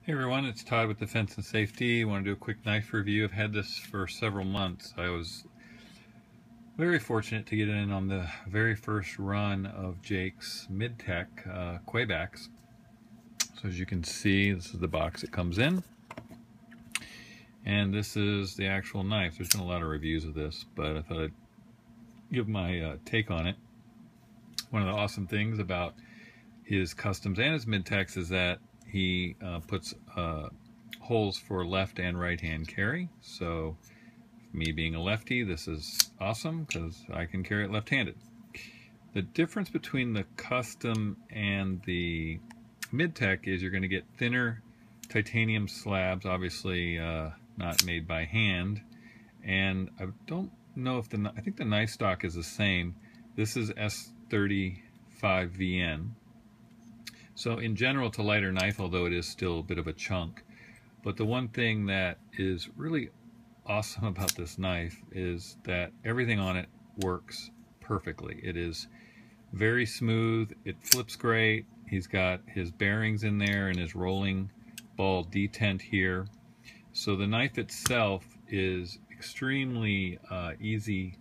Hey everyone, it's Todd with Defense and Safety. I want to do a quick knife review. I've had this for several months. I was very fortunate to get in on the very first run of Jake's midtech Kwaibacks. So as you can see, this is the box it comes in. And this is the actual knife. There's been a lot of reviews of this, but I thought I'd give my take on it. One of the awesome things about his customs and his midtechs is that he puts holes for left and right hand carry. So me being a lefty, this is awesome because I can carry it left-handed. The difference between the custom and the midtech is you're going to get thinner titanium slabs, obviously not made by hand, and I don't know if I think the knife stock is the same. This is S35VN. So in general, it's a lighter knife, although it is still a bit of a chunk. But the one thing that is really awesome about this knife is that everything on it works perfectly. It is very smooth, it flips great, he's got his bearings in there and his rolling ball detent here. So the knife itself is extremely easy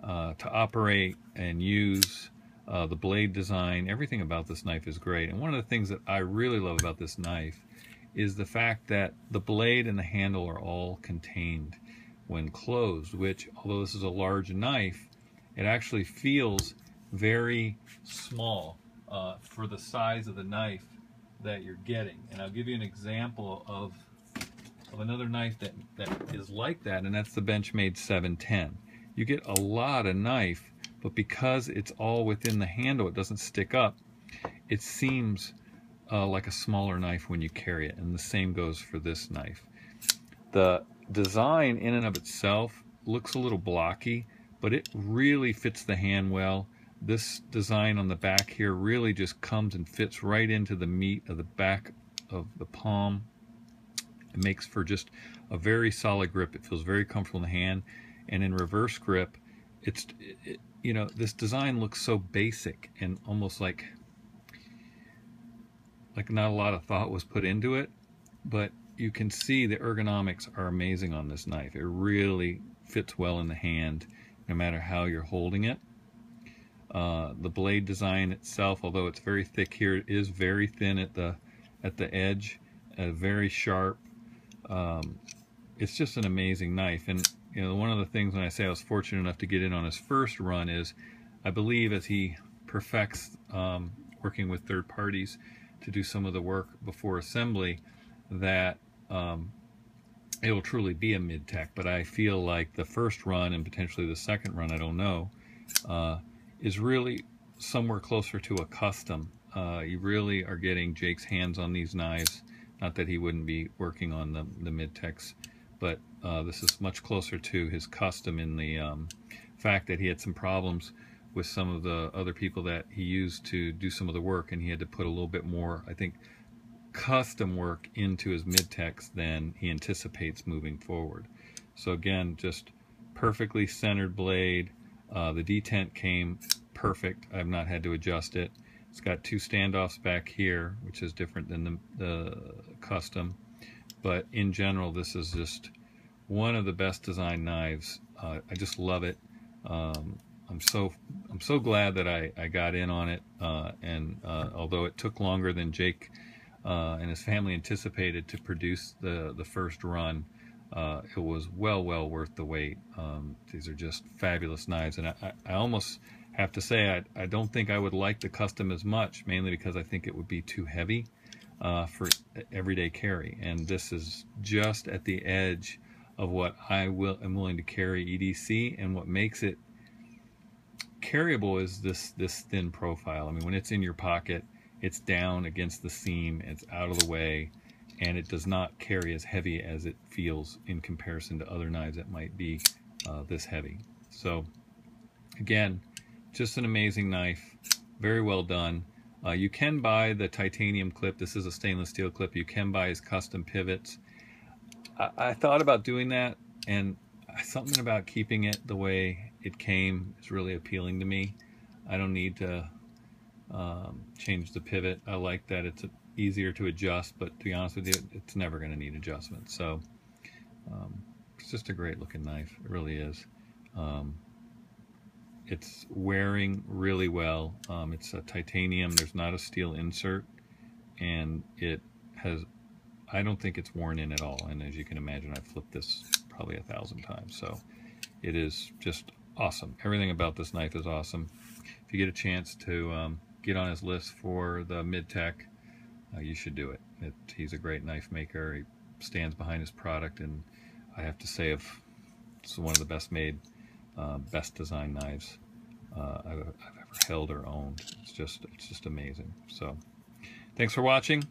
to operate and use. The blade design, everything about this knife is great. And one of the things that I really love about this knife is the fact that the blade and the handle are all contained when closed, which, although this is a large knife, it actually feels very small for the size of the knife that you're getting. And I'll give you an example of another knife that is like that, and that's the Benchmade 710. You get a lot of knife, but because it's all within the handle, it doesn't stick up, it seems like a smaller knife when you carry it, and the same goes for this knife. The design in and of itself looks a little blocky, but it really fits the hand well. This design on the back here really just comes and fits right into the meat of the back of the palm. It makes for just a very solid grip. It feels very comfortable in the hand, and in reverse grip, you know, this design looks so basic and almost like not a lot of thought was put into it, but you can see the ergonomics are amazing on this knife. It really fits well in the hand no matter how you're holding it. The blade design itself, although it's very thick here, it is very thin at the edge, very sharp. It's just an amazing knife. And you know, one of the things when I say I was fortunate enough to get in on his first run is I believe as he perfects working with third parties to do some of the work before assembly, that it will truly be a midtech. But I feel like the first run and potentially the second run, I don't know, is really somewhere closer to a custom. You really are getting Jake's hands on these knives. Not that he wouldn't be working on the midtechs, but this is much closer to his custom in the fact that he had some problems with some of the other people that he used to do some of the work, and he had to put a little bit more, I think, custom work into his midtechs than he anticipates moving forward. So again, just perfectly centered blade. The detent came perfect. I've not had to adjust it. It's got two standoffs back here, which is different than the custom. But in general, this is just one of the best designed knives. I just love it. I'm so glad that I got in on it. And although it took longer than Jake and his family anticipated to produce the first run, it was well worth the wait. These are just fabulous knives, and I almost have to say I don't think I would like the custom as much, mainly because I think it would be too heavy for everyday carry, and this is just at the edge of what am willing to carry EDC, and what makes it carryable is this thin profile. I mean, when it's in your pocket, it's down against the seam, it's out of the way, and it does not carry as heavy as it feels in comparison to other knives that might be this heavy. So again, just an amazing knife, very well done. You can buy the titanium clip. This is a stainless steel clip. You can buy his custom pivots. I thought about doing that, and something about keeping it the way it came is really appealing to me. I don't need to change the pivot. I like that it's easier to adjust, but to be honest with you, it's never going to need adjustment. So it's just a great looking knife. It really is. It's wearing really well. It's a titanium. There's not a steel insert, and it has, I don't think it's worn in at all. And as you can imagine, I've flipped this probably 1,000 times. So it is just awesome. Everything about this knife is awesome. If you get a chance to get on his list for the midtech, you should do it. He's a great knife maker. He stands behind his product, and I have to say, it's one of the best made, best designed knives I've ever held or owned. It's just amazing. So thanks for watching.